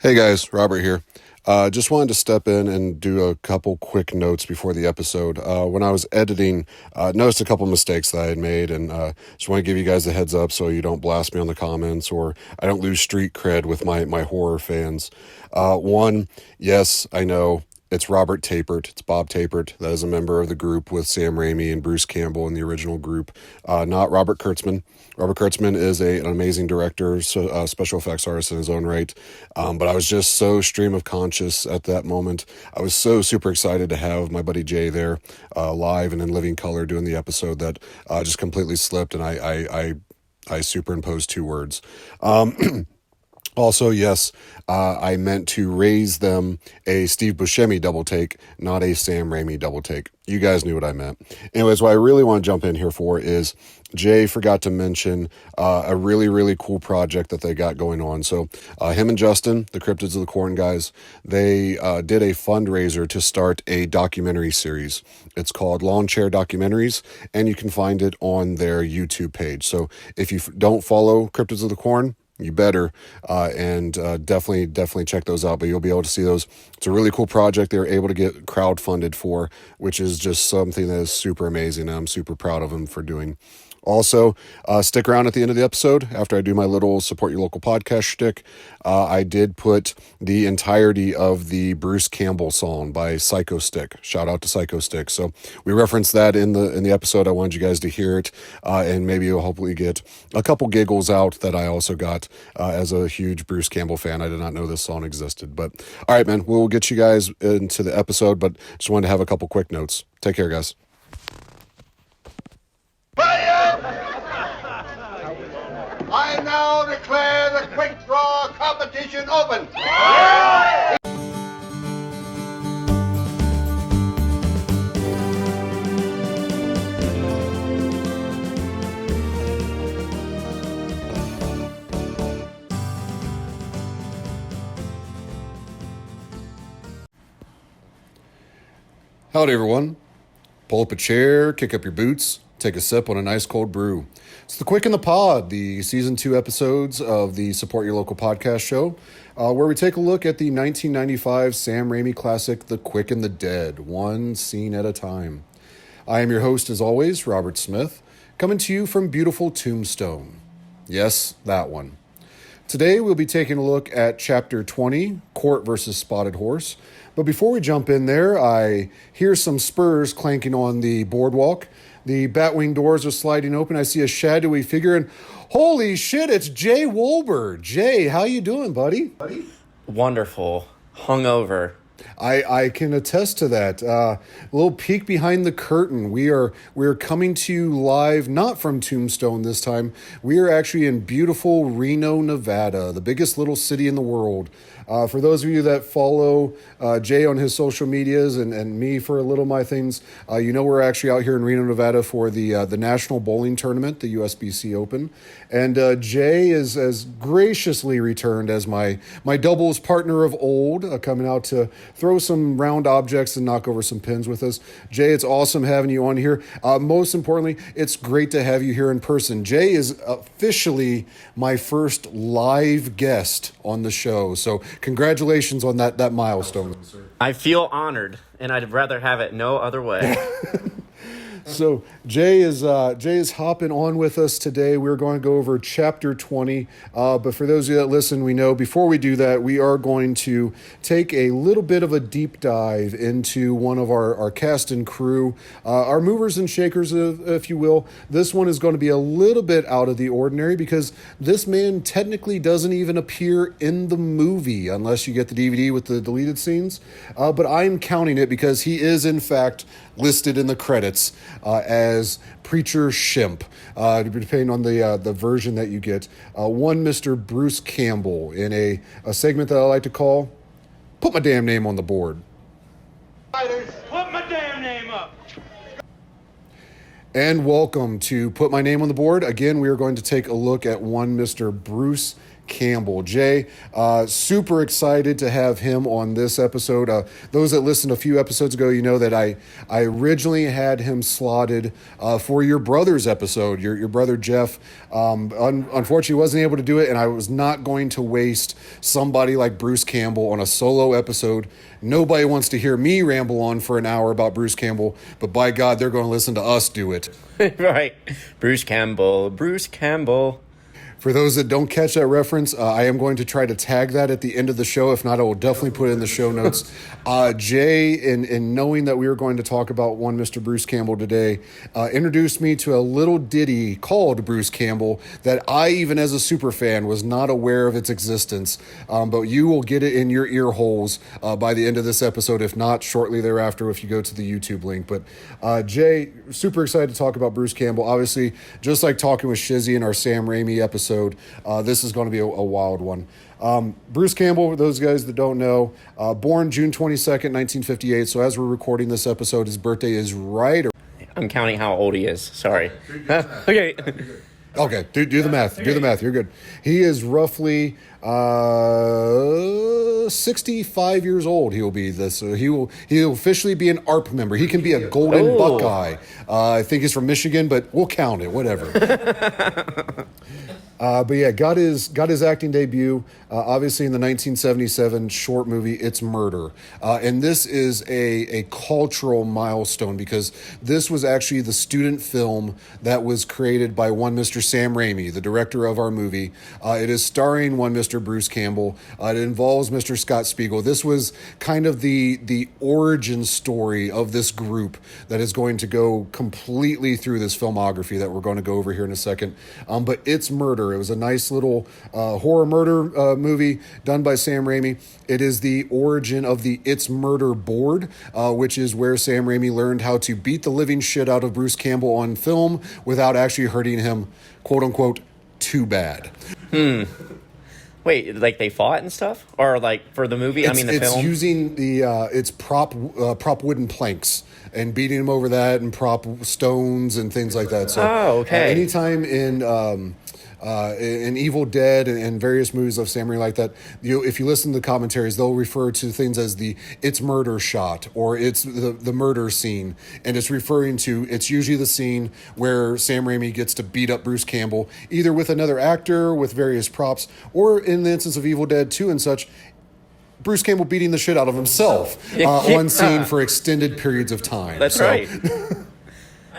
Hey guys, Robert here. Just wanted to step in and do a couple quick notes before the episode. When I was editing, noticed a couple mistakes that I had made, and just want to give you guys a heads up so you don't blast me on the comments or I don't lose street cred with my horror fans. One, yes, I know. It's Robert Tapert. It's Bob Tapert. That is a member of the group with Sam Raimi and Bruce Campbell in the original group, not Robert Kurtzman. Robert Kurtzman is an amazing director, special effects artist in his own right. But I was just so stream of conscious at that moment. I was so super excited to have my buddy Jay there, live and in living color doing the episode that just completely slipped, and I superimposed two words. Also, yes, I meant to raise them a Steve Buscemi double take, not a Sam Raimi double take. You guys knew what I meant. Anyways, what I really want to jump in here for is Jay forgot to mention a really, really cool project that they got going on. So him and Justin, the Cryptids of the Corn guys, they did a fundraiser to start a documentary series. It's called Chair Documentaries, and you can find it on their YouTube page. So if you don't follow Cryptids of the Corn, you better, and definitely check those out, but you'll be able to see those. It's a really cool project they were able to get crowdfunded for, which is just something that is super amazing, and I'm super proud of them for doing. Also, stick around at the end of the episode after I do my little support your local podcast shtick. I did put the entirety of the Bruce Campbell song by Psycho Stick. Shout out to Psycho Stick. So we referenced that in the episode. I wanted you guys to hear it, and maybe you'll hopefully get a couple giggles out that I also got as a huge Bruce Campbell fan. I did not know this song existed. But all right, man, we'll get you guys into the episode, but just wanted to have a couple quick notes. Take care, guys. I now declare the quick draw competition open. Howdy, everyone. Pull up a chair, kick up your boots, take a sip on a nice cold brew. It's The Quick and the Pod, the Season 2 episodes of the Support Your Local Podcast show, where we take a look at the 1995 Sam Raimi classic, The Quick and the Dead, one scene at a time. I am your host, as always, Robert Smith, coming to you from beautiful Tombstone. Yes, that one. Today, we'll be taking a look at Chapter 20, Cort versus Spotted Horse. But before we jump in there, I hear some spurs clanking on the boardwalk. The Batwing doors are sliding open. I see a shadowy figure, and holy shit, it's Jay Wolber. Jay, how you doing, buddy? Wonderful. Hungover. I can attest to that. A little peek behind the curtain. We are coming to you live, not from Tombstone this time. We are actually in beautiful Reno, Nevada, the biggest little city in the world. For those of you that follow Jay on his social medias and me for a little of my things, you know we're actually out here in Reno, Nevada for the National Bowling Tournament, the USBC Open. And Jay is as graciously returned as my doubles partner of old, coming out to throw some round objects and knock over some pins with us. Jay, it's awesome having you on here. Most importantly, it's great to have you here in person. Jay is officially my first live guest on the show, so congratulations on that milestone. I feel honored, and I'd rather have it no other way. So Jay is hopping on with us today. We're going to go over Chapter 20. But for those of you that listen, we know before we do that, we are going to take a little bit of a deep dive into one of our cast and crew, our movers and shakers, if you will. This one is going to be a little bit out of the ordinary because this man technically doesn't even appear in the movie unless you get the DVD with the deleted scenes. But I'm counting it because he is, in fact, listed in the credits as Preacher Shimp, depending on the version that you get. One Mr. Bruce Campbell in a segment that I like to call Put My Damn Name on the Board. Put my damn name up. And welcome to Put My Name on the Board. Again, we are going to take a look at one Mr. Bruce Campbell. Jay, super excited to have him on this episode. Those that listened a few episodes ago, you know that I originally had him slotted for your brother's episode. Your brother Jeff, unfortunately, wasn't able to do it, and I was not going to waste somebody like Bruce Campbell on a solo episode. Nobody wants to hear me ramble on for an hour about Bruce Campbell, but by God, they're going to listen to us do it. Right. Bruce Campbell. For those that don't catch that reference, I am going to try to tag that at the end of the show. If not, I will definitely put it in the show notes. Jay, in knowing that we were going to talk about one Mr. Bruce Campbell today, introduced me to a little ditty called Bruce Campbell that I, even as a super fan, was not aware of its existence. But you will get it in your ear holes by the end of this episode, if not shortly thereafter if you go to the YouTube link. But Jay, super excited to talk about Bruce Campbell. Obviously, just like talking with Shizzy in our Sam Raimi episode, this is going to be a wild one. Bruce Campbell, for those guys that don't know, born June 22nd, 1958. So as we're recording this episode, his birthday is right. I'm counting how old he is. Sorry. Okay. Okay, do the math. Do the math. You're good. He is roughly 65 years old. He'll be this. He'll officially be an ARP member. He can be a Golden Buckeye. I think he's from Michigan, but we'll count it. Whatever. But yeah, got his acting debut, obviously in the 1977 short movie It's Murder. And this is a cultural milestone because this was actually the student film that was created by one Mr. Sam Raimi, the director of our movie. It is starring one Mr. Bruce Campbell. It involves Mr. Scott Spiegel. This was kind of the origin story of this group that is going to go completely through this filmography that we're going to go over here in a second. But It's Murder. It was a nice little horror murder movie done by Sam Raimi. It is the origin of the It's Murder board, which is where Sam Raimi learned how to beat the living shit out of Bruce Campbell on film without actually hurting him, quote unquote, too bad. Wait, like they fought and stuff? Or like for the movie? The film? It's using it's prop wooden planks and beating them over that and prop stones and things like that. So okay. Anytime in Evil Dead and various movies of Sam Raimi like that, if you listen to the commentaries, they'll refer to things as the It's Murder shot or it's the murder scene, and it's referring to, it's usually the scene where Sam Raimi gets to beat up Bruce Campbell, either with another actor, with various props, or in the instance of Evil Dead 2 and such, Bruce Campbell beating the shit out of himself on scene for extended periods of time. That's right.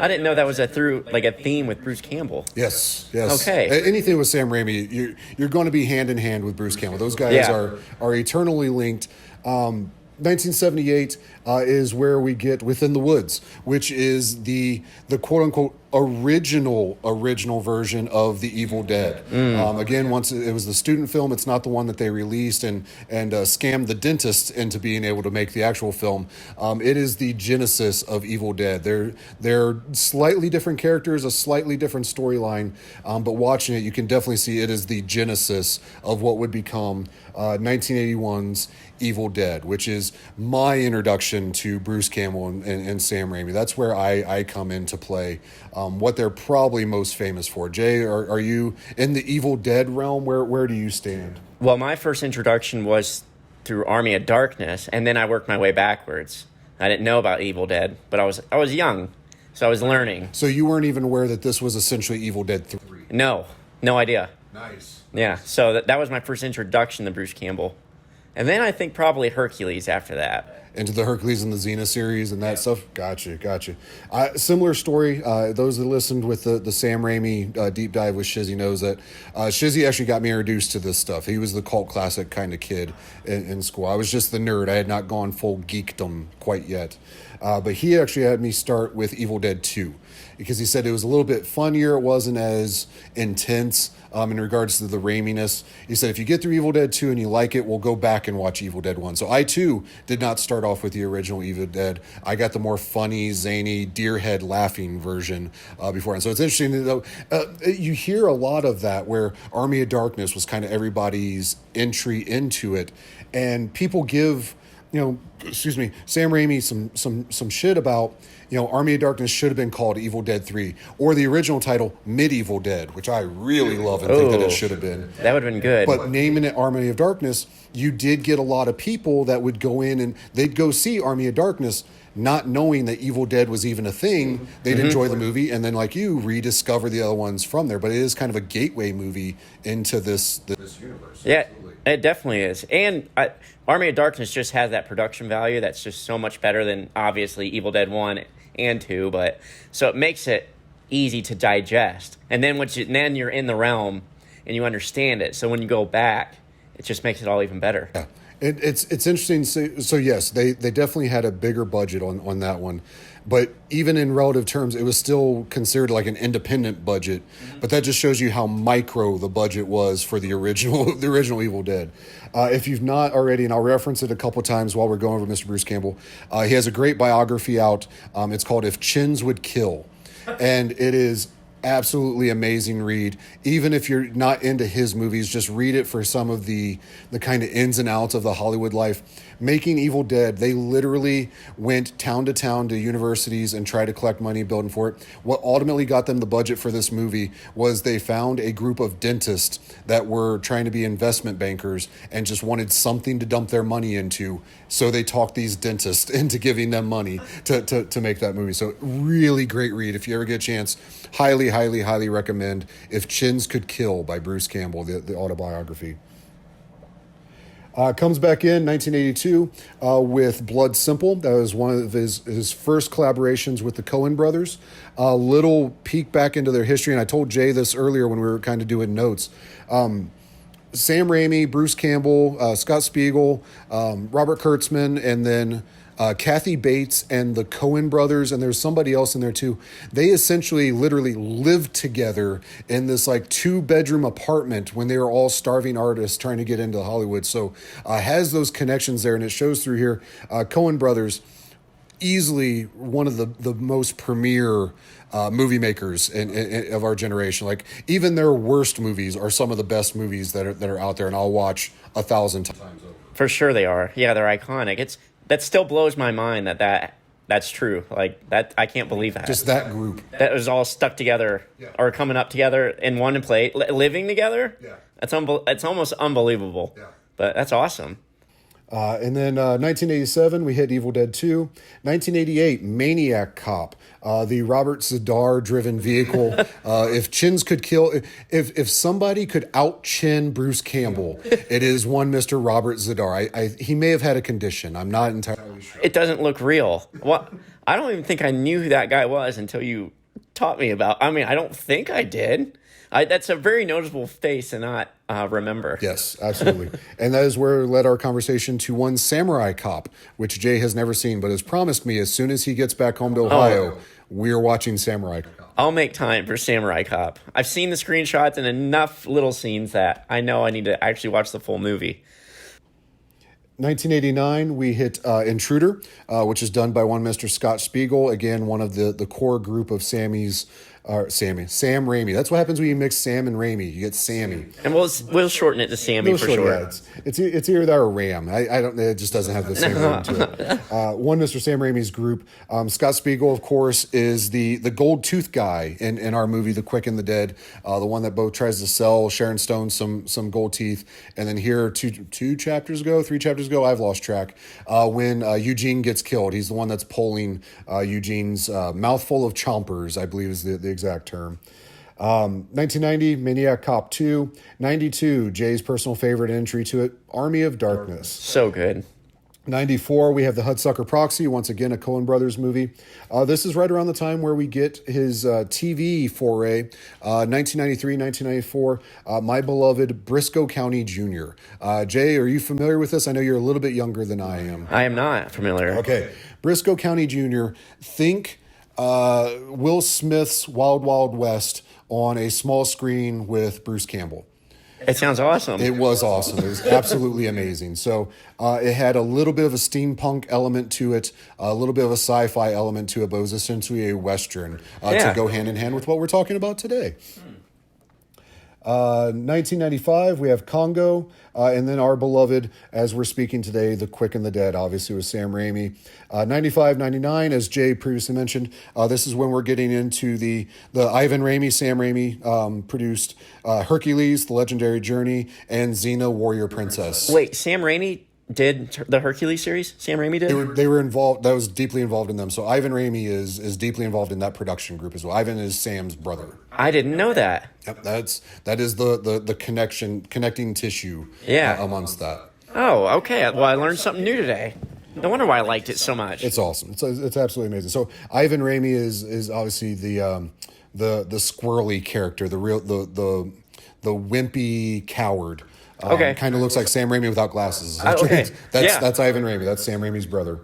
I didn't know that was a theme with Bruce Campbell. Yes. Okay. Anything with Sam Raimi, you're going to be hand in hand with Bruce Campbell. Those guys are eternally linked. 1978 is where we get Within the Woods, which is the quote unquote original version of the Evil Dead. Again, once it was the student film, it's not the one that they released and scammed the dentist into being able to make the actual film. It is the genesis of Evil Dead. They're slightly different characters, a slightly different storyline, but watching it, you can definitely see it is the genesis of what would become 1981's Evil Dead, which is my introduction to Bruce Campbell and Sam Raimi. That's where I come into play. What they're probably most famous for. Jay, are you in the Evil Dead realm? Where do you stand? Well, my first introduction was through Army of Darkness, and then I worked my way backwards. I didn't know about Evil Dead, but I was young, so I was learning. So you weren't even aware that this was essentially Evil Dead 3? No idea. Nice. Yeah, so that was my first introduction to Bruce Campbell. And then I think probably Hercules after that. Into the Hercules and the Xena series and that stuff? Gotcha. Similar story. Those that listened with the Sam Raimi deep dive with Shizzy knows that Shizzy actually got me introduced to this stuff. He was the cult classic kind of kid in school. I was just the nerd. I had not gone full geekdom quite yet. But he actually had me start with Evil Dead 2 because he said it was a little bit funnier. It wasn't as intense in regards to the Raiminess. He said, if you get through Evil Dead 2 and you like it, we'll go back and watch Evil Dead 1. So I, too, did not start off with the original Evil Dead. I got the more funny, zany, deer-head laughing version beforehand. So it's interesting, though. You hear a lot of that where Army of Darkness was kind of everybody's entry into it. And people give excuse me, Sam Raimi some shit about, Army of Darkness should have been called Evil Dead 3 or the original title Medieval Dead, which I really love and think that it should have been. That would have been good. But naming it Army of Darkness, you did get a lot of people that would go in and they'd go see Army of Darkness not knowing that Evil Dead was even a thing. They'd enjoy the movie and then, like you, rediscover the other ones from there. But it is kind of a gateway movie into this universe. Yeah, absolutely. it definitely is. And Army of Darkness just has that production value that's just so much better than, obviously, Evil Dead 1 and 2. But so it makes it easy to digest. And then then you're in the realm and you understand it. So when you go back, it just makes it all even better. Yeah. It's interesting. So yes, they definitely had a bigger budget on that one, but even in relative terms, it was still considered like an independent budget. But that just shows you how micro the budget was for the original Evil Dead. If you've not already, and I'll reference it a couple times while we're going over Mr. Bruce Campbell, he has a great biography out. It's called "If Chins Would Kill," and it is absolutely amazing read. Even if you're not into his movies, just read it for some of the kind of ins and outs of the Hollywood life. Making Evil Dead, they literally went town to town to universities and tried to collect money building for it. What ultimately got them the budget for this movie was they found a group of dentists that were trying to be investment bankers and just wanted something to dump their money into. So they talked these dentists into giving them money to make that movie. So really great read. If you ever get a chance, highly, highly, highly recommend If Chins Could Kill by Bruce Campbell, the autobiography. Comes back in 1982 with Blood Simple. That was one of his first collaborations with the Coen brothers. A little peek back into their history, and I told Jay this earlier when we were kind of doing notes. Sam Raimi, Bruce Campbell, Scott Spiegel, Robert Kurtzman, and then Kathy Bates and the Coen brothers, and there's somebody else in there too. They essentially literally lived together in this like 2-bedroom apartment when they were all starving artists trying to get into Hollywood. So has those connections there, and it shows through here. Coen brothers, easily one of the most premier movie makers of our generation. Like even their worst movies are some of the best movies that are out there, and I'll watch 1,000 times over. For sure they are. Yeah, they're iconic. That still blows my mind that's true. Like that, I can't believe that. Just that group. That was all stuck together or coming up together in one plate, living together. Yeah. It's almost unbelievable. Yeah. But that's awesome. And then 1987, we hit Evil Dead 2. 1988, Maniac Cop, the Robert Z'Dar-driven vehicle. If chins could kill, if somebody could out-chin Bruce Campbell, it is one Mr. Robert Z'Dar. He may have had a condition. I'm not entirely sure. It doesn't look real. What? I don't even think I knew who that guy was until you taught me about. I mean, I don't think I did. That's a very noticeable face to not remember. Yes, absolutely. And that is where led our conversation to one Samurai Cop, which Jay has never seen, but has promised me as soon as he gets back home to Ohio, we're watching Samurai Cop. I'll make time for Samurai Cop. I've seen the screenshots and enough little scenes that I know I need to actually watch the full movie. 1989, we hit Intruder, which is done by one Mr. Scott Spiegel. Again, one of the core group of Sam Raimi. That's what happens when you mix Sam and Raimi. You get Sammy. And we'll shorten it to Sammy for sure. Yeah, it's either that or Ram. I don't. It just doesn't have the same ring to it. One Mr. Sam Raimi's group. Scott Spiegel, of course, is the gold tooth guy in our movie The Quick and the Dead. The one that both tries to sell Sharon Stone some gold teeth. And then here, 3 chapters ago, I've lost track. When Eugene gets killed, he's the one that's pulling Eugene's mouthful of chompers, I believe is the exact term. 1990, Maniac Cop 2. 92, Jay's personal favorite entry to it, Army of Darkness. So good. 94, we have the Hudsucker Proxy, once again a Coen Brothers movie. This is right around the time where we get his TV foray. 1993, 1994, My Beloved Briscoe County Jr. Jay, are you familiar with this? I know you're a little bit younger than I am. I am not familiar. Okay. Briscoe County Jr., think Will Smith's Wild Wild West on a small screen with Bruce Campbell. It sounds awesome. It was awesome. It was absolutely amazing. So it had a little bit of a steampunk element to it, a little bit of a sci-fi element to it, but it was essentially a Western to go hand in hand with what we're talking about today. 1995, we have Congo, and then our beloved, as we're speaking today, The Quick and the Dead, obviously with Sam Raimi. 95, 99, as Jay previously mentioned, this is when we're getting into the Ivan Raimi, Sam Raimi produced Hercules, The Legendary Journey, and Xena, Warrior Princess. Wait, Sam Raimi did the Hercules series? Sam Raimi did? They were involved. That was deeply involved in them. So Ivan Raimi is deeply involved in that production group as well. Ivan is Sam's brother. I didn't know that. Yep, that is the connecting tissue. Yeah. Amongst that. Oh, okay. Well, I learned something new today. No wonder why I liked it so much. It's awesome. It's absolutely amazing. So Ivan Raimi is obviously the squirrely character, the wimpy coward. Okay. Kind of looks like Sam Raimi without glasses. Okay. That's Ivan Raimi. That's Sam Raimi's brother.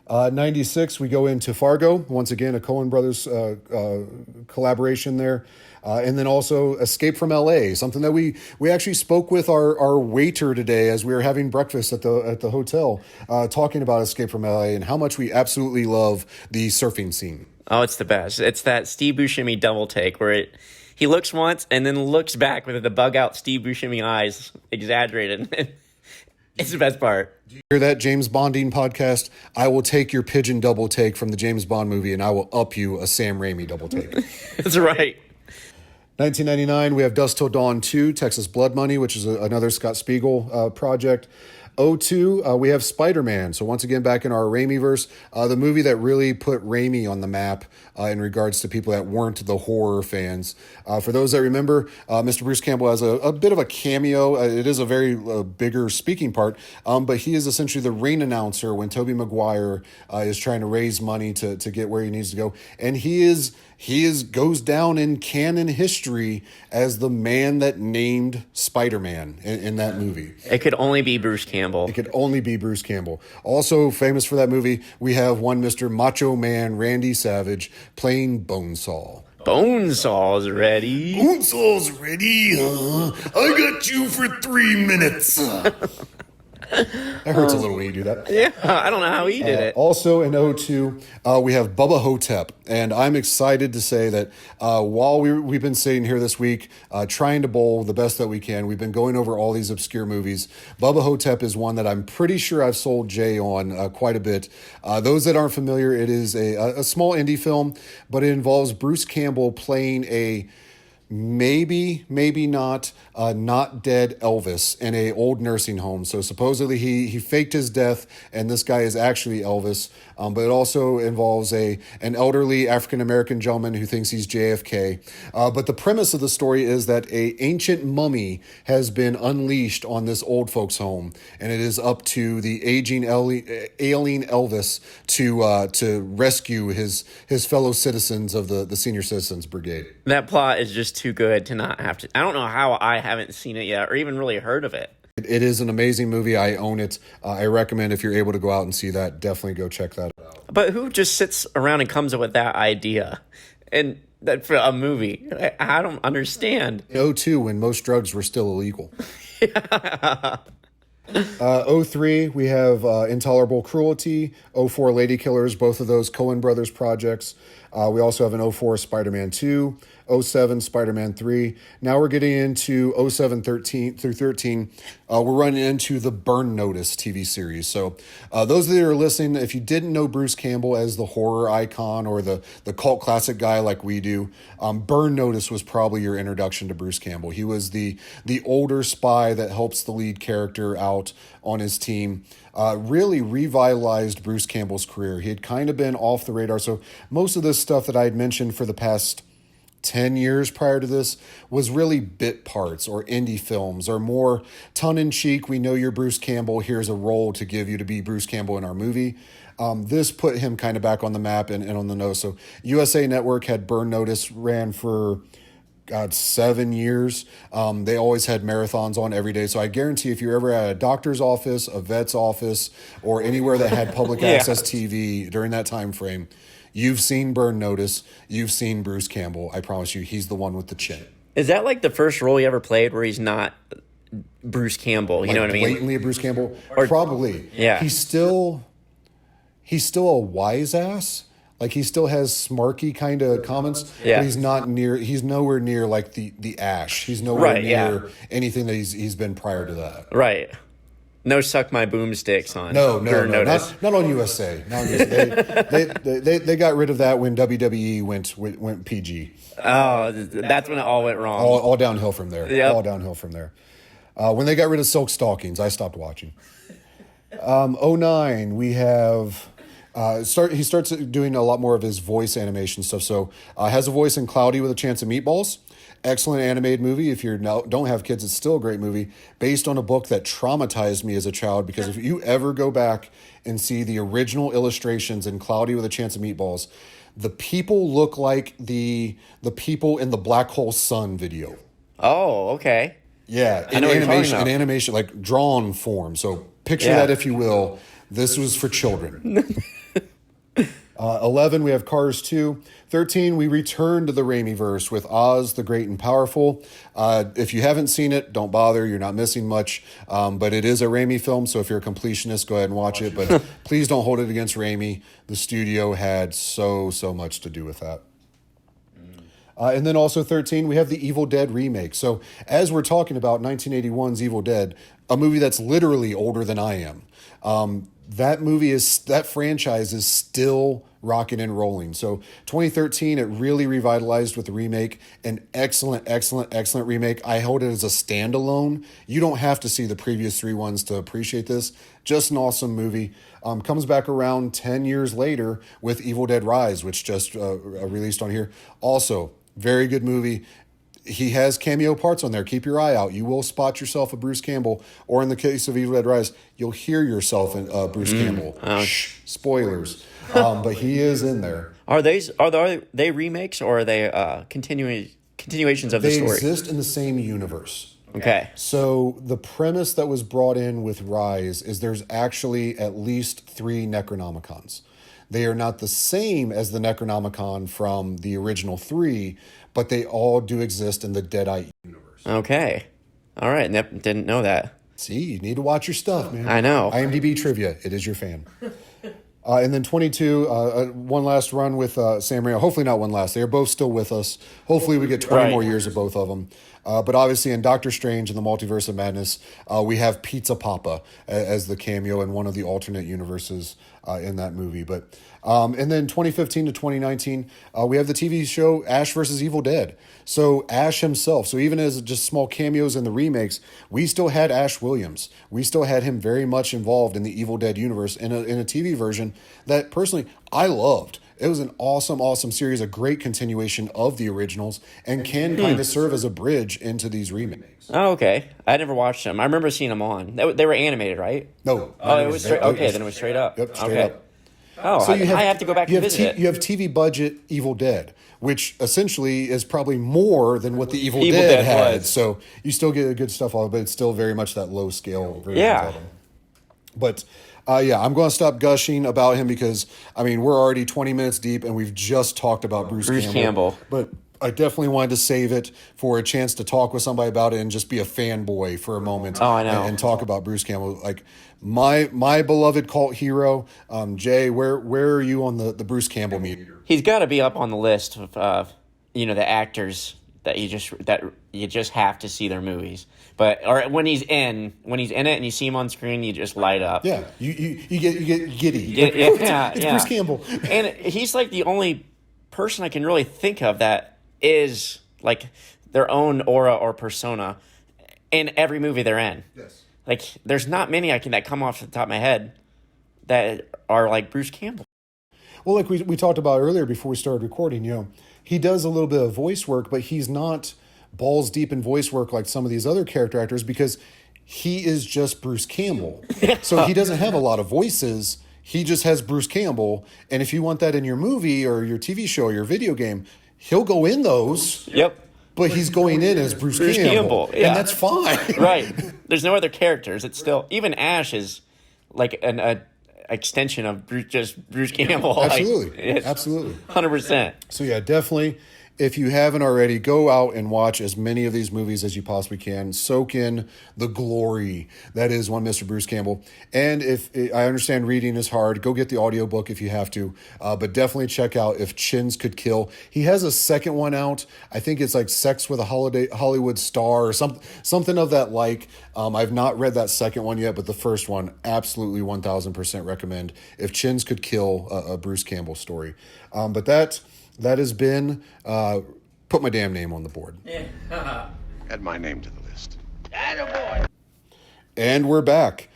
96, we go into Fargo. Once again, a Coen Brothers collaboration there. And then also Escape from L.A., something that we actually spoke with our waiter today as we were having breakfast at the hotel, talking about Escape from L.A. and how much we absolutely love the surfing scene. Oh, it's the best. It's that Steve Buscemi double take where he looks once and then looks back with the bug out Steve Buscemi eyes, exaggerated. It's the best part. Do you hear that, James Bonding podcast? I will take your pigeon double take from the James Bond movie and I will up you a Sam Raimi double take. That's right. 1999, we have Dusk Till Dawn 2, Texas Blood Money, which is another Scott Spiegel project. 02, we have Spider-Man. So once again, back in our Raimi-verse, the movie that really put Raimi on the map in regards to people that weren't the horror fans. For those that remember, Mr. Bruce Campbell has a bit of a cameo. It is a very bigger speaking part, but he is essentially the ring announcer when Tobey Maguire is trying to raise money to get where he needs to go. And he goes down in canon history as the man that named Spider-Man in that movie. It could only be Bruce Campbell. It could only be Bruce Campbell. Also famous for that movie, we have one Mr. Macho Man Randy Savage playing Bonesaw. Bonesaw's ready. Bonesaw's ready, I got you for 3 minutes. That hurts a little when you do that. Yeah, I don't know how he did it. Also in 02, we have Bubba Hotep. And I'm excited to say that while we've been sitting here this week trying to bowl the best that we can, we've been going over all these obscure movies. Bubba Hotep is one that I'm pretty sure I've sold Jay on quite a bit. Those that aren't familiar, it is a small indie film, but it involves Bruce Campbell playing a maybe not dead Elvis in a old nursing home. So supposedly he faked his death and this guy is actually Elvis. But it also involves an elderly African-American gentleman who thinks he's JFK. But the premise of the story is that a ancient mummy has been unleashed on this old folks home, and it is up to the aging ailing Elvis to rescue his fellow citizens of the Senior Citizens Brigade. That plot is just too good to not have to. I don't know how I haven't seen it yet or even really heard of it. It is an amazing movie. I own it. I recommend if you're able to go out and see that, definitely go check that out. But who just sits around and comes up with that idea? And that for a movie? I don't understand. 02, when most drugs were still illegal. 03, we have Intolerable Cruelty. 04, Lady Killers, both of those Coen Brothers projects. We also have an 04 Spider-Man 2, 07 Spider-Man 3. Now we're getting into 07 13 through 13. We're running into the Burn Notice TV series. So those that are listening, if you didn't know Bruce Campbell as the horror icon or the cult classic guy like we do, Burn Notice was probably your introduction to Bruce Campbell. He was the older spy that helps the lead character out on his team. Really revitalized Bruce Campbell's career. He had kind of been off the radar. So most of this stuff that I had mentioned for the past 10 years prior to this was really bit parts or indie films or more tongue-in-cheek. We know you're Bruce Campbell. Here's a role to give you to be Bruce Campbell in our movie. This put him kind of back on the map and on the nose. So USA Network had Burn Notice, ran for 7 years. They always had marathons on every day. So I guarantee if you're ever at a doctor's office, a vet's office, or anywhere that had public access TV during that time frame, you've seen Burn Notice. You've seen Bruce Campbell. I promise you, he's the one with the chin. Is that like the first role he ever played where he's not Bruce Campbell? You know what I mean? Blatantly a Bruce Campbell? Or, probably. Yeah. He's still a wise ass. Like he still has smarky kind of comments, Yeah. but he's nowhere near like the Ash. He's nowhere Right, near anything that he's been prior to that. Right. No suck my boomsticks on. No, Pure Notice. not on USA. Not on USA. They got rid of that when WWE went PG. Oh, that's when it all went wrong. All downhill from there. Yep. All downhill from there. When they got rid of silk stockings, I stopped watching. 09, we have he starts doing a lot more of his voice animation stuff. So has a voice in Cloudy with a Chance of Meatballs. Excellent animated movie. If you don't have kids, it's still a great movie based on a book that traumatized me as a child, because if you ever go back and see the original illustrations in Cloudy with a Chance of Meatballs, the people look like the people in the Black Hole Sun video. Oh, okay. Yeah, I know what you're talking about. in animation, like drawn form. So picture that, if you will. This was for children. 11, we have Cars 2. 13, we return to the Raimi-verse with Oz the Great and Powerful. If you haven't seen it, don't bother. You're not missing much. But it is a Raimi film, so if you're a completionist, go ahead and watch it. But please don't hold it against Raimi. The studio had so much to do with that. And then also 13, we have the Evil Dead remake. So as we're talking about 1981's Evil Dead, a movie that's literally older than I am, that franchise is still rocking and rolling. So 2013, it really revitalized with the remake. An excellent remake. I hold it as a standalone. You don't have to see the previous 3 ones to appreciate this. Just an awesome movie. Comes back around 10 years later with Evil Dead Rise, which just released on here. Also, very good movie. He has cameo parts on there. Keep your eye out. You will spot yourself a Bruce Campbell, or in the case of Evil Dead Rise, you'll hear yourself in Bruce Campbell. Shh, spoilers. But he is in there. Are they remakes, or are they continuations of the story? They exist in the same universe. Okay. So the premise that was brought in with Rise is there's actually at least 3 Necronomicons. They are not the same as the Necronomicon from the original 3, but they all do exist in the Deadite universe. Okay. All right. Didn't know that. See, you need to watch your stuff, man. I know. IMDb trivia. It is your fan. And then 22, one last run with Sam Raimi. Hopefully not one last. They're both still with us. Hopefully we get 20 more years of both of them. But obviously in Doctor Strange and the Multiverse of Madness, we have Pizza Papa as the cameo in one of the alternate universes in that movie. But and then 2015 to 2019, we have the TV show Ash vs. Evil Dead. So Ash himself, so even as just small cameos in the remakes, we still had Ash Williams. We still had him very much involved in the Evil Dead universe in a TV version that personally I loved. It was an awesome series, a great continuation of the originals, and can kind of serve as a bridge into these remakes. Oh, okay. I never watched them. I remember seeing them on. They were animated, right? No. Oh, it was straight. Okay, then it was straight up. Yep, straight okay. up. Oh, So I have to go back and visit it. You have TV budget Evil Dead, which essentially is probably more than what the Evil Evil Dead Dead had. was. So you still get good stuff on it, but it's still very much that low scale version of them. But I'm going to stop gushing about him because, I mean, we're already 20 minutes deep and we've just talked about Bruce Campbell. But I definitely wanted to save it for a chance to talk with somebody about it and just be a fanboy for a moment. Oh, I know. And talk about Bruce Campbell. Like, my beloved cult hero, Jay, where are you on the Bruce Campbell meter? He's got to be up on the list of the actors that you just have to see their movies. Or when he's in it and you see him on screen, you just light up. Yeah, you get giddy. It's Bruce Campbell. And he's like the only person I can really think of that is like their own aura or persona in every movie they're in. Yes. Like there's not many that come off the top of my head that are like Bruce Campbell. Well, like we talked about earlier before we started recording, he does a little bit of voice work, but he's not balls deep in voice work like some of these other character actors because he is just Bruce Campbell. So he doesn't have a lot of voices. He just has Bruce Campbell. And if you want that in your movie or your TV show or your video game, he'll go in those. Yep. But he's going in as Bruce Campbell. Yeah. And that's fine. Right. There's no other characters. It's still, even Ash is like an extension of Bruce Campbell. Absolutely. Absolutely. 100%. So yeah, definitely. if you haven't already, go out and watch as many of these movies as you possibly can. Soak in the glory that is one Mr. Bruce Campbell. And if I understand reading is hard, go get the audiobook if you have to. But definitely check out If Chins Could Kill. He has a second one out. I think it's like Sex with a Hollywood Star or something of that like. I've not read that second one yet, but the first one, absolutely 1000% recommend. If Chins Could Kill, a Bruce Campbell story. But that has been put my damn name on the board. Yeah. Add my name to the list. And we're back.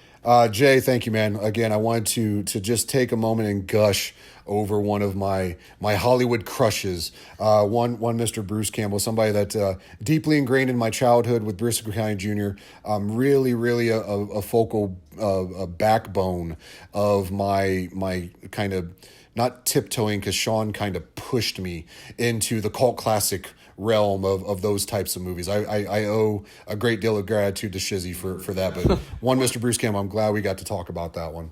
Jay, thank you, man. Again, I wanted to just take a moment and gush over one of my Hollywood crushes. One Mr. Bruce Campbell, somebody that deeply ingrained in my childhood with Briscoe County Jr. Really a focal backbone of my kind of, not tiptoeing, because Sean kind of pushed me into the cult classic realm of those types of movies. I owe a great deal of gratitude to Shizzy for that. But one Mr. Bruce Campbell, I'm glad we got to talk about that one.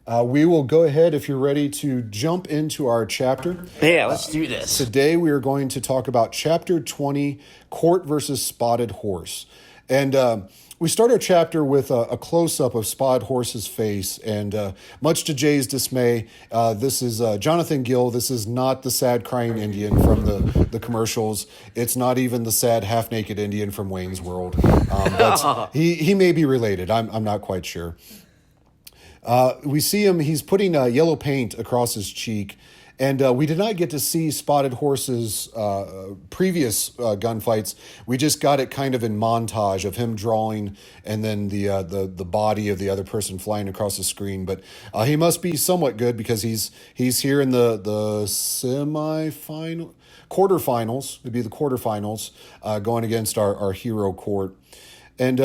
We will go ahead, if you're ready, to jump into our chapter. Yeah, let's do this. Today we are going to talk about Chapter 20, Cort versus Spotted Horse. And we start our chapter with a close-up of Spotted Horse's face, and much to Jay's dismay, this is Jonathan Gill. This is not the sad crying Indian from the commercials. It's not even the sad half-naked Indian from Wayne's World. But he may be related. I'm not quite sure. We see him, he's putting yellow paint across his cheek, and we did not get to see Spotted Horse's previous gunfights. We just got it kind of in montage of him drawing and then the body of the other person flying across the screen. But he must be somewhat good because he's here in the quarterfinals. It'd be the quarterfinals going against our hero Cort. And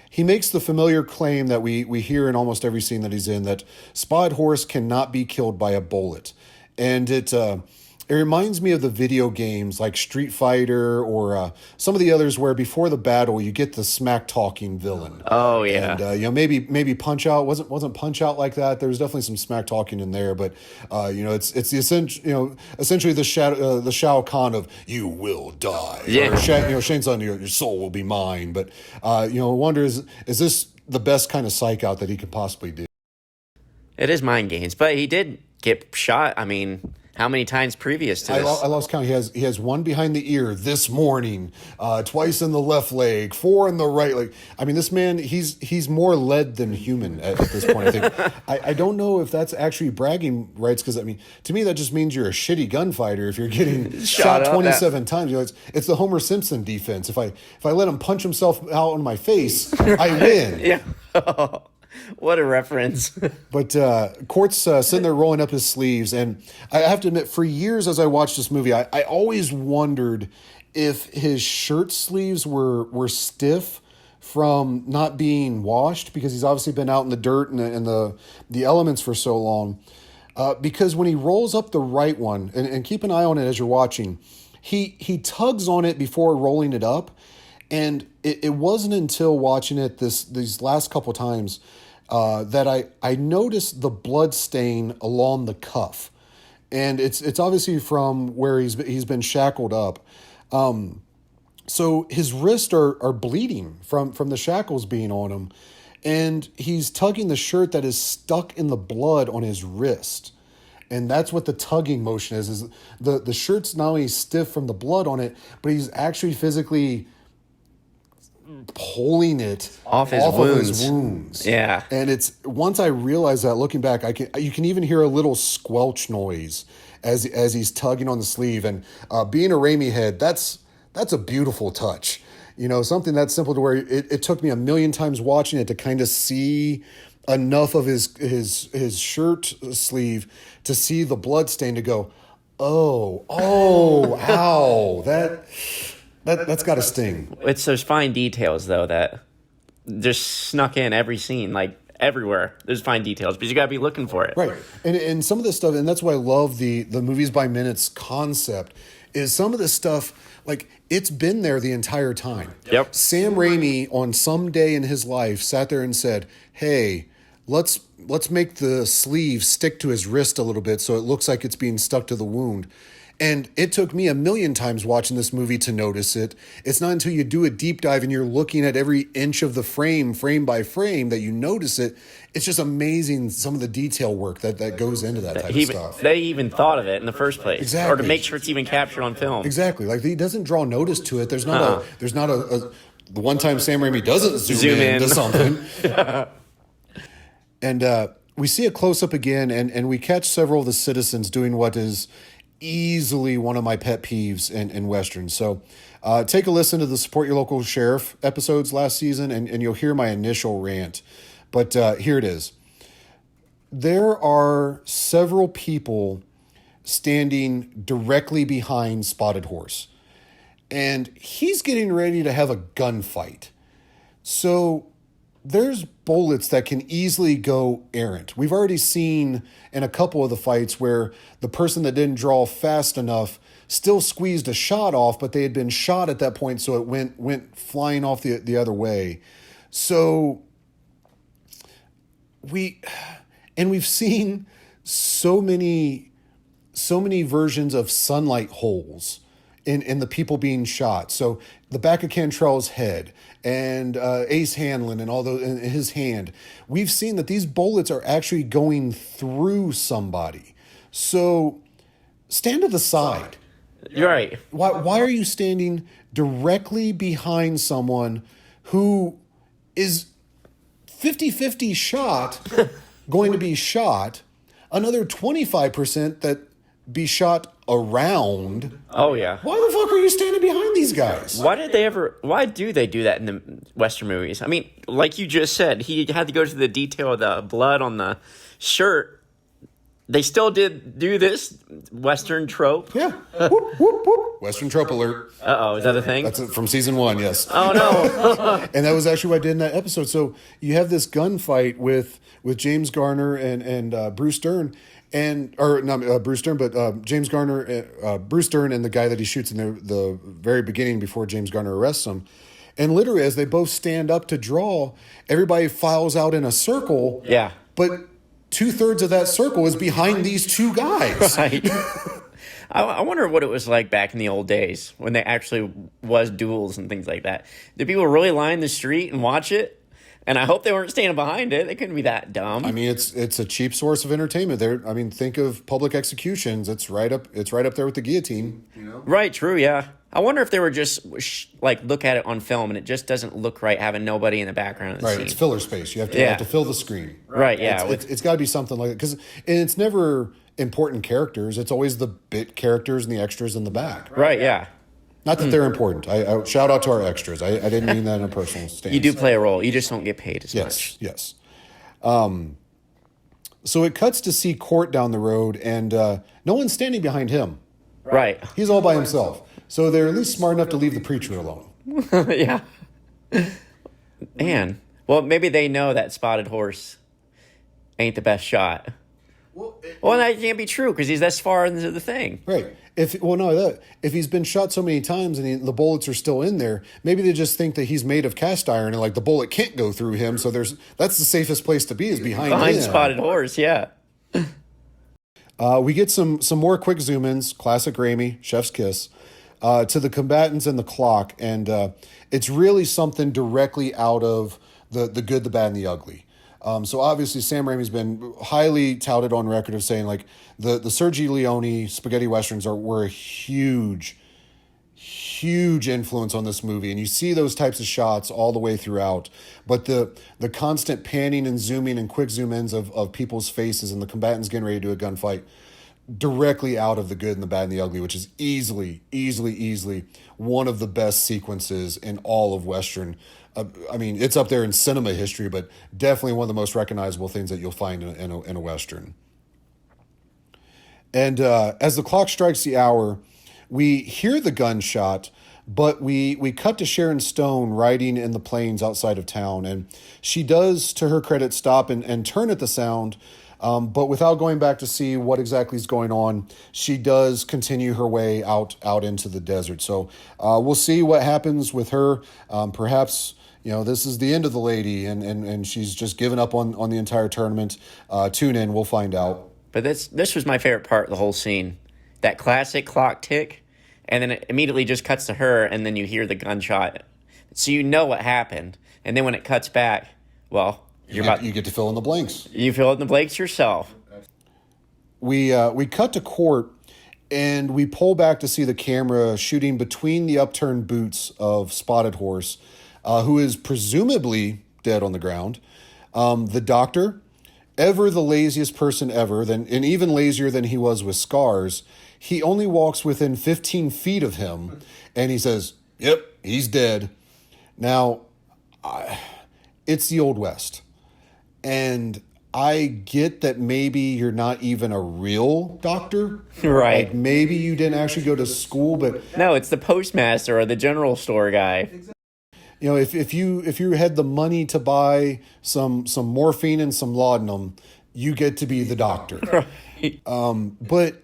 he makes the familiar claim that we hear in almost every scene that he's in, that Spotted Horse cannot be killed by a bullet. And it reminds me of the video games like Street Fighter or some of the others where before the battle you get the smack talking villain. Oh yeah, and maybe Punch Out wasn't Punch Out like that. There was definitely some smack talking in there, but it's the essentially the Shao Kahn of "you will die." Yeah, or Shane Sun, your soul will be mine. But I wonder is this the best kind of psych out that he could possibly do? It is mind games, but he did get shot. I mean, how many times previous to this? I lost count. He has one behind the ear this morning, twice in the left leg, 4 in the right leg. I mean, this man, he's more lead than human at this point. I think. I don't know if that's actually bragging rights, because I mean, to me that just means you're a shitty gunfighter if you're getting shot 27 times. It's the Homer Simpson defense. If I let him punch himself out on my face, I win. Yeah. What a reference. But Cort's sitting there rolling up his sleeves. And I have to admit, for years as I watched this movie, I always wondered if his shirt sleeves were stiff from not being washed, because he's obviously been out in the dirt and the elements for so long. Because when he rolls up the right one, and keep an eye on it as you're watching, he tugs on it before rolling it up. And it wasn't until watching it these last couple times that I noticed the blood stain along the cuff, and it's obviously from where he's been shackled up. So his wrists are bleeding from the shackles being on him, and he's tugging the shirt that is stuck in the blood on his wrist. And that's what the tugging motion is the shirt's not only stiff from the blood on it, but he's actually physically pulling it off his wounds. Yeah. And it's, once I realized that, looking back, you can even hear a little squelch noise as he's tugging on the sleeve. And being a Raimi head, that's a beautiful touch. Something that's simple to where it took me a million times watching it to kind of see enough of his shirt sleeve to see the blood stain to go, oh, ow, that's got to sting. It's those fine details, though, that just snuck in every scene, like everywhere. There's fine details, but you got to be looking for it. Right. And some of this stuff, and that's why I love the movies by minutes concept, is some of this stuff, like, it's been there the entire time. Yep. Sam Raimi, on some day in his life, sat there and said, hey, let's make the sleeve stick to his wrist a little bit so it looks like it's being stuck to the wound. And it took me a million times watching this movie to notice it. It's not until you do a deep dive and you're looking at every inch of the frame by frame, that you notice it. It's just amazing, some of the detail work that goes into that type of stuff. They even thought of it in the first place. Exactly. Or to make sure it's even captured on film. Exactly. Like, he doesn't draw notice to it. There's not the one time Sam Raimi doesn't zoom in to something. And we see a close-up again, and we catch several of the citizens doing what is easily one of my pet peeves in Westerns. So take a listen to the Support Your Local Sheriff episodes last season, and you'll hear my initial rant. But here it is. There are several people standing directly behind Spotted Horse, and he's getting ready to have a gunfight. So there's bullets that can easily go errant. We've already seen in a couple of the fights where the person that didn't draw fast enough still squeezed a shot off, but they had been shot at that point, so it went flying off the other way. So we've seen so many versions of sunlight holes in the people being shot. So the back of Cantrell's head and Ace Hanlon and all those in his hand. We've seen that these bullets are actually going through somebody. So stand to the side. You're right. Why are you standing directly behind someone who is 50-50 shot, going to be shot, another 25% that be shot around? Oh, yeah. Why the fuck are you standing behind these guys? Why do they do that in the Western movies? I mean, like you just said, he had to go to the detail of the blood on the shirt. They still did do this Western trope. Yeah. Whoop, whoop, whoop. Western trope alert. Uh-oh, is that a thing? That's from season 1, yes. Oh, no. And that was actually what I did in that episode. So you have this gunfight with James Garner and Bruce Dern. Bruce Dern, but James Garner, Bruce Dern, and the guy that he shoots in the very beginning before James Garner arrests him. And literally, as they both stand up to draw, everybody files out in a circle. Yeah. But 2/3 of that circle is behind these two guys. Right. I wonder what it was like back in the old days when there actually was duels and things like that. Did people really line the street and watch it? And I hope they weren't standing behind it. They couldn't be that dumb. I mean, it's a cheap source of entertainment. Think of public executions. It's right up there with the guillotine. You know? Right. True. Yeah. I wonder if they were just look at it on film and it just doesn't look right having nobody in the background of the scene. It's filler space. You have to fill the screen. Right. Yeah. It's got to be something like it, because it's never important characters. It's always the bit characters and the extras in the back. Right. Yeah. Not that they're important. I shout out to our extras. I didn't mean that in a personal stance. You do play a role. You just don't get paid as much. Yes. So it cuts to see Cort down the road, and no one's standing behind him. Right. He's all by himself. So they're at least smart enough to leave the preacher alone. Yeah. Man. Well, maybe they know that Spotted Horse ain't the best shot. Well, that can't be true because he's this far into the thing. Right. If he's been shot so many times and the bullets are still in there, maybe they just think that he's made of cast iron and the bullet can't go through him. So that's the safest place to be is behind him. Spotted Horse. Yeah. We get some more quick zoom ins, classic Raimi, chef's kiss, to the combatants and the clock, and it's really something directly out of the good, the bad, and the ugly. So obviously Sam Raimi's been highly touted on record of saying the Sergio Leone spaghetti westerns were a huge influence on this movie, and you see those types of shots all the way throughout. But the constant panning and zooming and quick zoom ins of people's faces and the combatants getting ready to do a gunfight, directly out of the good and the bad and the ugly, which is easily one of the best sequences in all of Western. I mean, it's up there in cinema history, but definitely one of the most recognizable things that you'll find in a Western. And as the clock strikes the hour, we hear the gunshot, but we cut to Sharon Stone riding in the plains outside of town. And she does, to her credit, stop and turn at the sound, but without going back to see what exactly is going on, she does continue her way out into the desert. So we'll see what happens with her. Perhaps this is the end of the lady, and she's just given up on the entire tournament. Tune in, we'll find out. But this was my favorite part of the whole scene. that classic clock tick, and then it immediately just cuts to her, and then you hear the gunshot. So you know what happened. And then when it cuts back, well, You get to fill in the blanks. you fill in the blanks yourself. We cut to Cort, and we pull back to see the camera shooting between the upturned boots of Spotted Horse, who is presumably dead on the ground. The doctor, ever the laziest person ever, and even lazier than he was with Scars, he only walks within 15 feet of him, and he says, "Yep, he's dead." Now, it's the Old West, and I get that maybe you're not even a real doctor. Right. Like maybe you didn't actually go to school, but No, it's the postmaster or the general store guy. you know, if you had the money to buy some morphine and some laudanum, you get to be the doctor. Right. But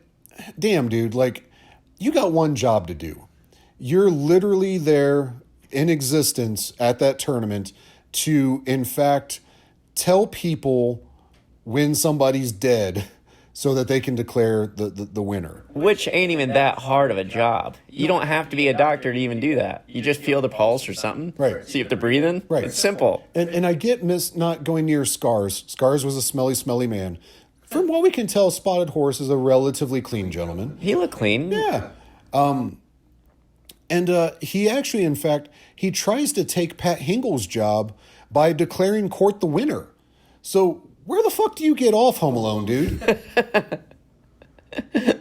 damn, dude, like you got one job to do. You're literally there in existence at that tournament to, in fact, tell people when somebody's dead so that they can declare the winner. Which ain't even that hard of a job. You don't have to be a doctor to even do that. You just feel the pulse or something. Right. See if they're breathing. Right. It's simple. And I get Miss not going near Scars. Scars was a smelly man. From what we can tell, Spotted Horse is a relatively clean gentleman. He looked clean. Yeah. And he actually, in fact, he tries to take Pat Hingle's job by declaring Cort the winner. So where the fuck do you get off, Home Alone, dude?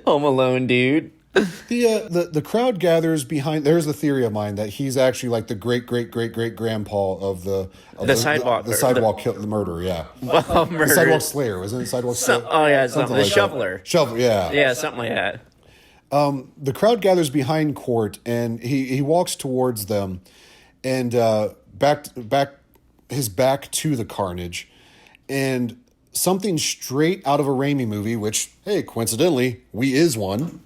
Home Alone, dude. The crowd gathers behind. There's a theory of mine that he's actually like the great grandpa of the sidewalk the murderer. Yeah, Well, murder. sidewalk slayer, wasn't it? Sidewalk slayer. Oh yeah, something. The like shoveler. that. Shovel, yeah. Yeah, something like that. The crowd gathers behind Cort, and he walks towards them, and back his back to the carnage, and something straight out of a Raimi movie, which, hey, coincidentally, we is one.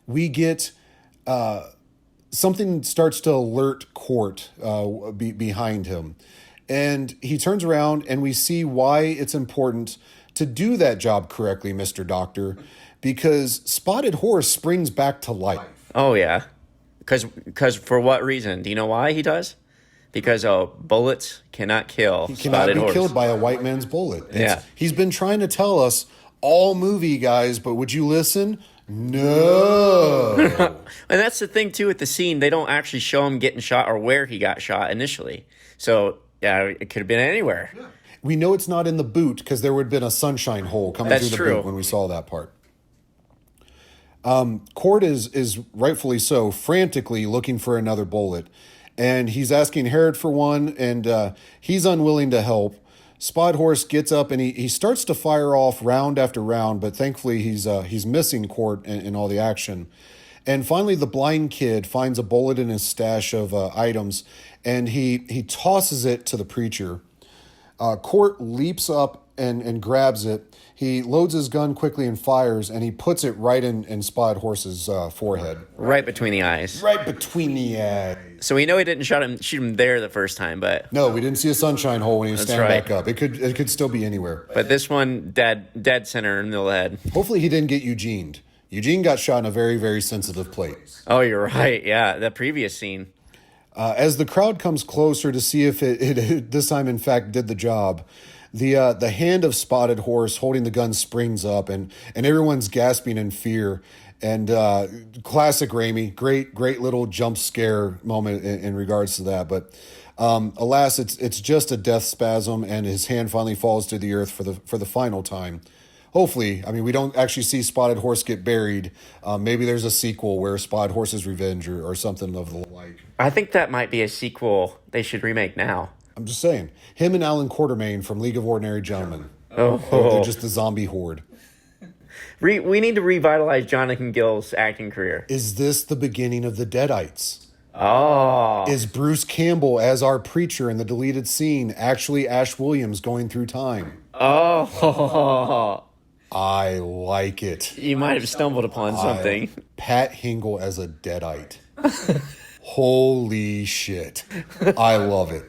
We get something starts to alert Cort behind him, and he turns around, and we see why it's important to do that job correctly, Mr. Doctor, because Spotted Horse springs back to life. Oh yeah, because for what reason? Do you know why he does? Because bullets cannot kill He cannot Spotted be Horse. killed by a white man's bullet. Yeah. He's been trying to tell us all movie, guys, but would you listen? No. And that's the thing too with the scene. They don't actually show him getting shot or where he got shot initially. So yeah, it could have been anywhere. Yeah. We know it's not in the boot because there would have been a sunshine hole coming That's through the true. boot when we saw that part. Cort is rightfully so frantically looking for another bullet, and he's asking Herod for one, and he's unwilling to help. Spotted Horse gets up and he starts to fire off round after round, but thankfully he's missing Cort in all the action. And finally, the blind kid finds a bullet in his stash of items, and he tosses it to the preacher. Cort leaps up and grabs it. He loads his gun quickly and fires, and he puts it right in Spotted Horse's forehead. Right between the eyes. Right between the eyes. So we know he didn't shoot him there the first time, but No, we didn't see a sunshine hole when he was That's standing right. back up. It could still be anywhere. this one dead center in the middle of the head. Hopefully he didn't get Eugened. Eugene got shot in a very, very sensitive place. Oh, you're right. Yeah, the previous scene. As the crowd comes closer to see if it this time, in fact, did the job, the hand of Spotted Horse holding the gun springs up, and everyone's gasping in fear. And classic Raimi, great little jump scare moment in regards to that. But alas, it's just a death spasm, and his hand finally falls to the earth for the final time. Hopefully, I mean, we don't actually see Spotted Horse get buried. Maybe there's a sequel where Spotted Horse's Revenge or something of the like. I think that might be a sequel they should remake now. I'm just saying. Him and Alan Quartermain from League of Ordinary Gentlemen. Oh, They're just the zombie horde. We need to revitalize Jonathan Gill's acting career. Is this the beginning of the Deadites? Oh. Is Bruce Campbell as our preacher in the deleted scene actually Ash Williams going through time? Oh. I like it. You might have stumbled upon something. Pat Hingle as a Deadite. Holy shit. I love it.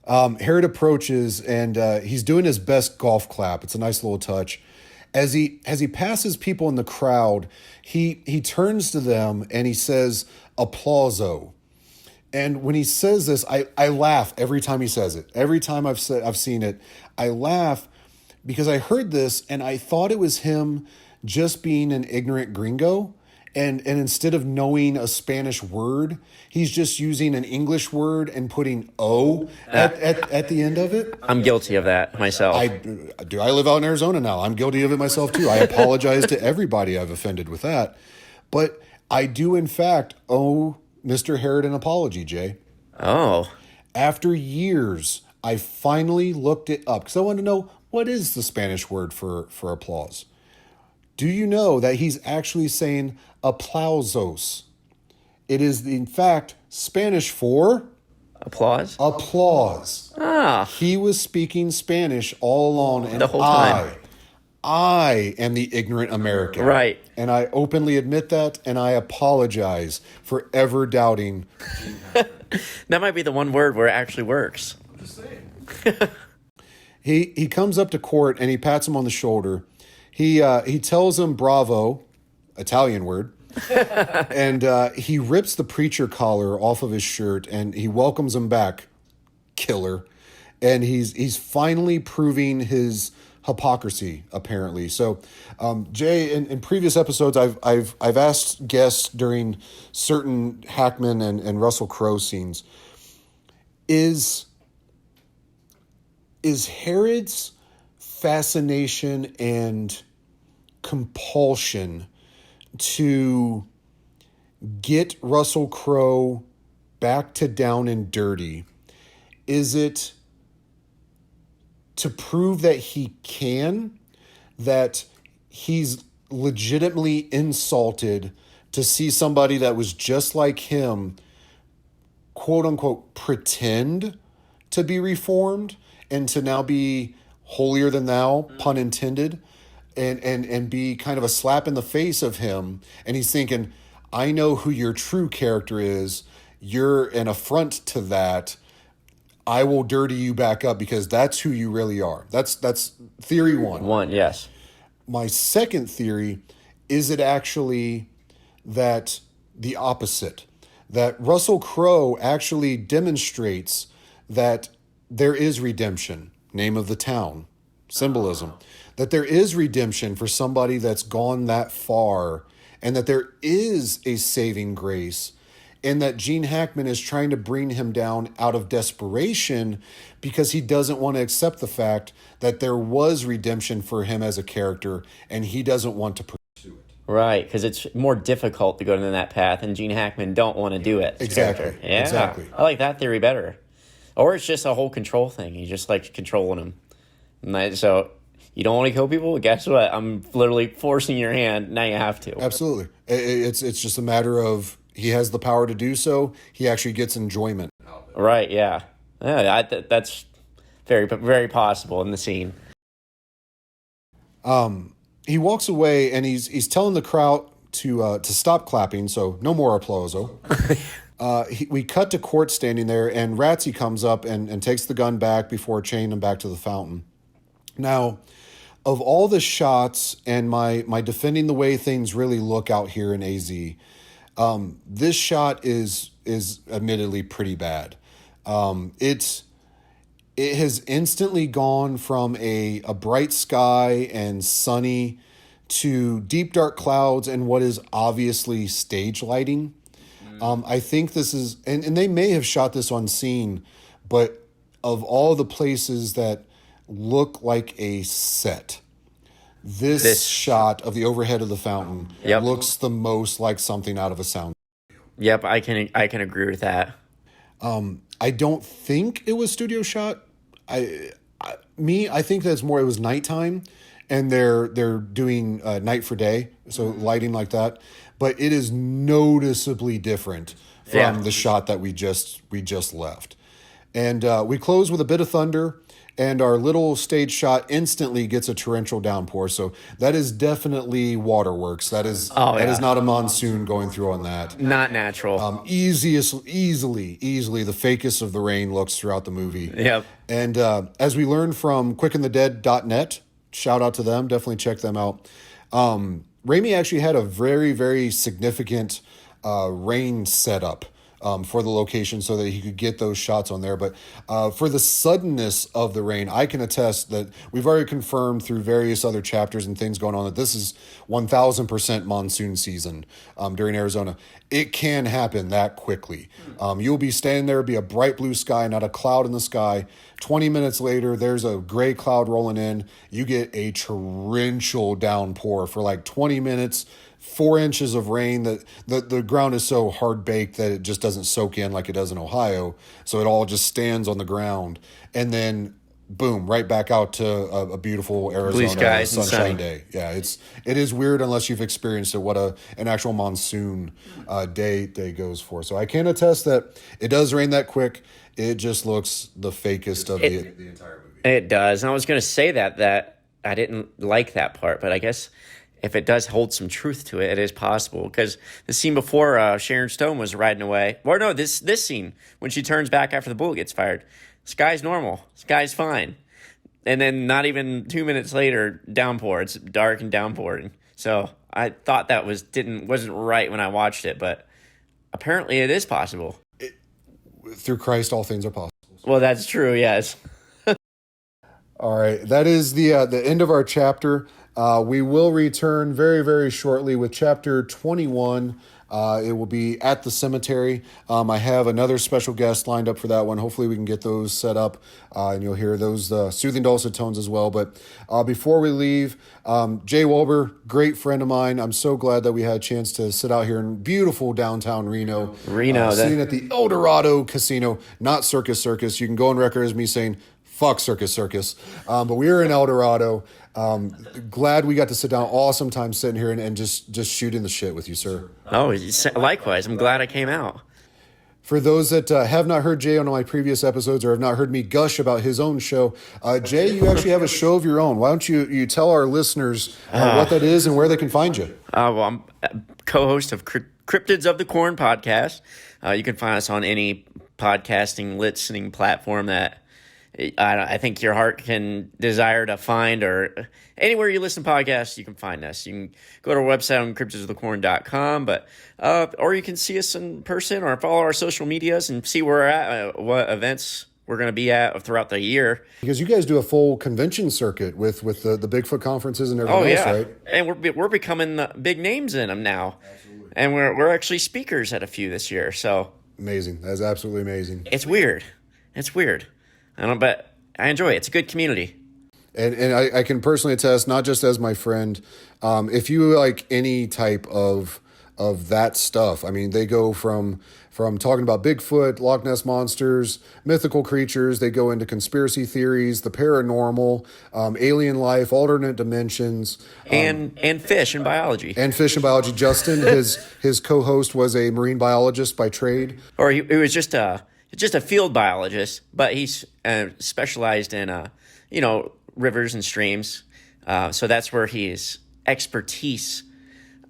Herod approaches, and he's doing his best golf clap. It's a nice little touch. As he passes people in the crowd, he turns to them and he says, "Applauso." And when he says this, I laugh every time he says it. Every time I've seen it, I laugh because I heard this and I thought it was him just being an ignorant gringo. And instead of knowing a Spanish word, he's just using an English word and putting "o" at the end of it. I'm guilty of that myself. I live out in Arizona now. I'm guilty of it myself too. I apologize to everybody I've offended with that. But I do, in fact, owe Mr. Herod an apology, Jay. Oh. After years, I finally looked it up because I wanted to know, what is the Spanish word for applause? Do you know that he's actually saying aplausos? It is, in fact, Spanish for Applause? applause. Ah. He was speaking Spanish all along, and The whole time. I am the ignorant American. Right. And I openly admit that, and I apologize for ever doubting. That might be the one word where it actually works. I'm just saying. He comes up to Cort, and he pats him on the shoulder. He tells him bravo, Italian word, and he rips the preacher collar off of his shirt and he welcomes him back, killer, and he's finally proving his hypocrisy apparently. So, Jay, in previous episodes, I've asked guests during certain Hackman and Russell Crowe scenes, is Herod's fascination and compulsion to get Russell Crowe back to down and dirty, is it to prove that he can, that he's legitimately insulted to see somebody that was just like him, quote unquote, pretend to be reformed and to now be holier than thou, pun intended, and be kind of a slap in the face of him. And he's thinking, I know who your true character is. You're an affront to that. I will dirty you back up because that's who you really are. That's theory one. One, yes. My second theory is it actually that the opposite, that Russell Crowe actually demonstrates that there is redemption, name of the town, symbolism, that there is redemption for somebody that's gone that far, and that there is a saving grace, and that Gene Hackman is trying to bring him down out of desperation because he doesn't want to accept the fact that there was redemption for him as a character, and he doesn't want to pursue it. Right, because it's more difficult to go down that path, and Gene Hackman don't want to do it. Exactly. Yeah, Exactly. I like that theory better. Or it's just a whole control thing. He just likes controlling him. So you don't want to kill people? Guess what? I'm literally forcing your hand. Now you have to. Absolutely. It's just a matter of he has the power to do so. He actually gets enjoyment. Right, yeah. That's very, very possible in the scene. He walks away and he's telling the crowd to stop clapping, so no more applauso. We cut to Cort standing there, and Ratsy comes up and takes the gun back before chaining him back to the fountain. Now, of all the shots and my defending the way things really look out here in AZ, this shot is admittedly pretty bad. It has instantly gone from a bright sky and sunny to deep dark clouds and what is obviously stage lighting. I think this is, and they may have shot this on scene, but of all the places that look like a set, this shot of the overhead of the fountain looks the most like something out of a sound. Yep, I can agree with that. I don't think it was studio shot. I think that's more, it was nighttime, and they're doing night for day, so lighting like that. But it is noticeably different from the shot that we just left. And we close with a bit of thunder, and our little stage shot instantly gets a torrential downpour. So that is definitely waterworks. That is is not a monsoon going through on that. Not natural. Easily the fakest of the rain looks throughout the movie. Yep. And as we learned from quickandthedead.net, shout out to them. Definitely check them out. Ramey actually had a very, very significant rain setup for the location so that he could get those shots on there. But for the suddenness of the rain, I can attest that we've already confirmed through various other chapters and things going on that this is 1000% monsoon season during Arizona. It can happen that quickly. You'll be standing there, be a bright blue sky, not a cloud in the sky. 20 minutes later, there's a gray cloud rolling in. You get a torrential downpour for like 20 minutes. 4 inches of rain. That the ground is so hard baked that it just doesn't soak in like it does in Ohio. So it all just stands on the ground, and then boom, right back out to a beautiful Arizona blue skies sunshine day. Yeah, it is weird unless you've experienced it. What an actual monsoon day goes for. So I can attest that it does rain that quick. It just looks the fakest of the entire movie. It does. And I was going to say that I didn't like that part, but I guess if it does hold some truth to it, it is possible. Because the scene before, Sharon Stone was riding away. Or no, this scene, when she turns back after the bullet gets fired. Sky's normal. Sky's fine. And then not even 2 minutes later, downpour. It's dark and downpouring. So I thought that wasn't right when I watched it, but apparently it is possible. Through Christ, all things are possible. Well, that's true, yes. All right, that is the end of our chapter. We will return very, very shortly with chapter 21. It will be at the cemetery. I have another special guest lined up for that one. Hopefully we can get those set up, and you'll hear those soothing dulcet tones as well. But before we leave, Jay Wolber, great friend of mine. I'm so glad that we had a chance to sit out here in beautiful downtown Reno. Sitting at the El Dorado Casino, not Circus Circus. You can go on record as me saying, fuck Circus Circus. But we were in El Dorado. Glad we got to sit down. Awesome time sitting here and just shooting the shit with you, sir. Oh, likewise. I'm glad I came out. For those that have not heard Jay on my previous episodes or have not heard me gush about his own show, Jay, you actually have a show of your own. Why don't you tell our listeners what that is and where they can find you? Well, I'm co-host of Cryptids of the Corn podcast. You can find us on any podcasting listening platform that I think your heart can desire to find, or anywhere you listen to podcasts, you can find us. You can go to our website on cryptidsofthecorn.com, or you can see us in person or follow our social medias and see where we're at, what events we're going to be at throughout the year. Because you guys do a full convention circuit with the Bigfoot conferences and everything else, right? And we're becoming the big names in them now. Absolutely. And we're actually speakers at a few this year. So amazing. That's absolutely amazing. It's weird. But I enjoy it. It's a good community. And I can personally attest, not just as my friend, if you like any type of that stuff, I mean, they go from talking about Bigfoot, Loch Ness monsters, mythical creatures, they go into conspiracy theories, the paranormal, alien life, alternate dimensions. And fish and biology. Justin, his co-host, was a marine biologist by trade. Or he was just a field biologist, but he's specialized in, rivers and streams. So that's where his expertise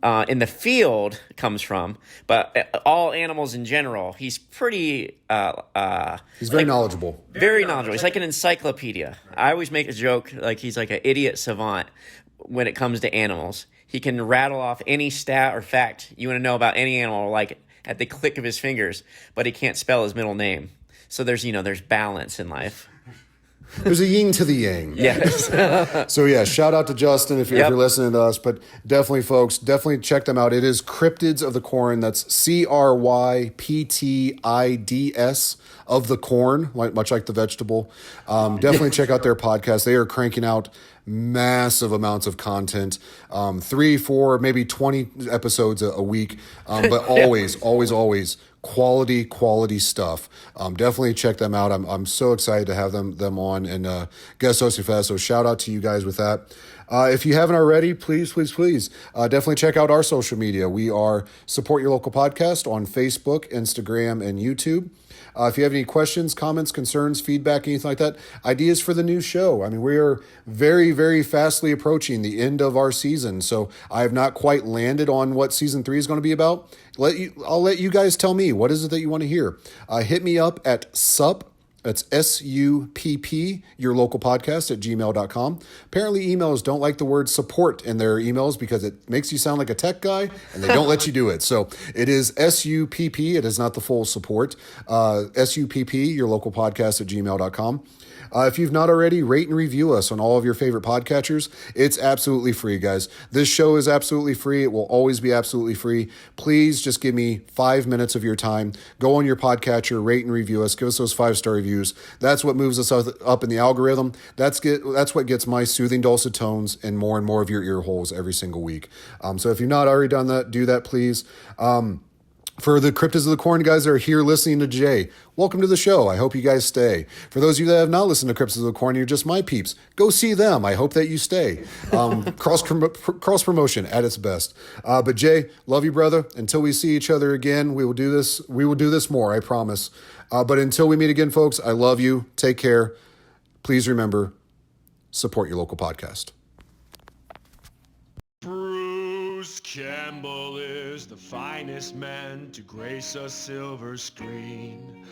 in the field comes from. But all animals in general, he's pretty... he's very knowledgeable. Very knowledgeable. He's like an encyclopedia. I always make a joke, like he's like an idiot savant when it comes to animals. He can rattle off any stat or fact you want to know about any animal, like at the click of his fingers, but he can't spell his middle name. So there's balance in life. There's a yin to the yang. Yes. So yeah, shout out to Justin if you're listening to us, but definitely folks, definitely check them out. It is Cryptids of the Corn. That's CRYPTIDS of the corn, much like the vegetable. Definitely check out their podcast. They are cranking out massive amounts of content, 3, 4, maybe 20 episodes a week, but always quality stuff. Definitely check them out. I'm so excited to have them on and guest hosting for that. So shout out to you guys with that. If you haven't already, please definitely check out our social media. We are Support Your Local Podcast on Facebook, Instagram, and YouTube. If you have any questions, comments, concerns, feedback, anything like that, ideas for the new show. I mean, we are very, very fastly approaching the end of our season, so I have not quite landed on what season 3 is going to be about. I'll let you guys tell me, what is it that you want to hear? Hit me up at sup That's SUPP, your local podcast at gmail.com. Apparently emails don't like the word support in their emails because it makes you sound like a tech guy and they don't let you do it. So it is SUPP. It is not the full support. SUPP, your local podcast at gmail.com. If you've not already, rate and review us on all of your favorite podcatchers. It's absolutely free, guys. This show is absolutely free. It will always be absolutely free. Please just give me 5 minutes of your time. Go on your podcatcher, rate and review us. Give us those 5-star reviews. That's what moves us up in the algorithm. That's what gets my soothing dulcet tones in more and more of your ear holes every single week. So if you've not already done that, do that, please. For the Cryptids of the Corn guys that are here listening to Jay, welcome to the show. I hope you guys stay. For those of you that have not listened to Cryptids of the Corn, you're just my peeps. Go see them. I hope that you stay. Cross promotion at its best. But Jay, love you, brother. Until we see each other again, we will do this. We will do this more. I promise. But until we meet again, folks, I love you. Take care. Please remember, support your local podcast. Bruce Campbell is the finest man to grace a silver screen.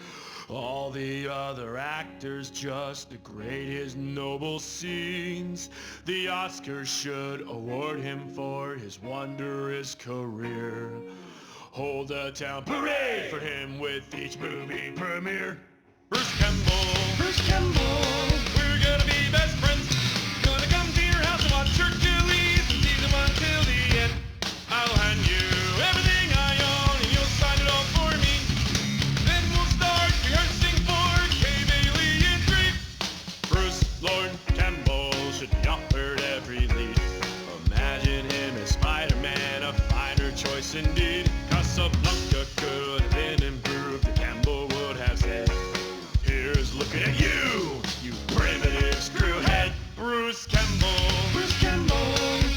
All the other actors just degrade his noble scenes. The Oscars should award him for his wondrous career. Hold a town parade for him with each movie premiere. Bruce Campbell, Bruce Campbell, we're gonna be best friends. Gonna come to your house and watch Hercules from season 1 till the end. I'll hand you everything I own and you'll sign it all for me. Then we'll start rehearsing for Cave Alien 3. Bruce Lord Campbell should be offered every lead. Imagine him as Spider-Man, a finer choice indeed. Casablanca could have been improved, the Campbell would have said. Here's looking at you, you primitive screwhead. Bruce Campbell, Bruce Campbell.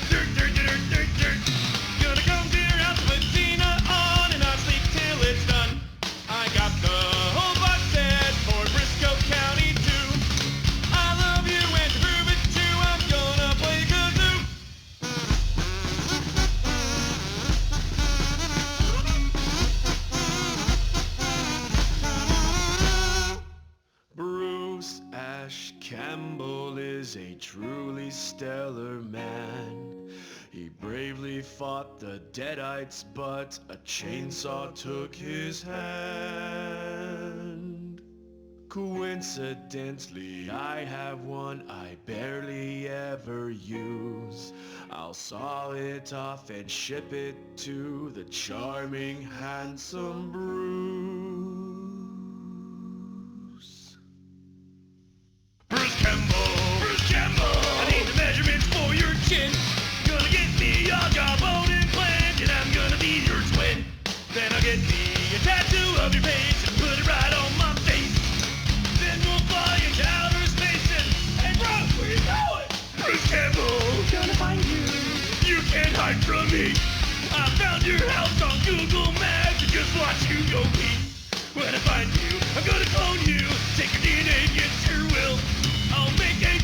Dirt, dirt, dirt, dirt, dirt. Gonna come to your house with Tina on and not sleep till it's done. I got the whole box set for Briscoe County too. I love you and to prove it too, I'm gonna play kazoo. Bruce Ash Campbell is a truly stellar man. He bravely fought the Deadites, but a chainsaw took his hand. Coincidentally, I have one I barely ever use. I'll saw it off and ship it to the charming, handsome Bruce. Bruce Campbell! Bruce Campbell! I need the measurements for your chin. Gonna get me a jawbone implant, and I'm gonna be your twin. Then I'll get me a tattoo of your face and put it right on my face. Then we'll fly into outer space and... Hey, Bruce, where you going? Bruce Campbell! Gonna find you. You can't hide from me. I found your house on Google Maps and just watch you go pee. When I find you, I'm gonna clone you. Take your DNA against your will. I'll make a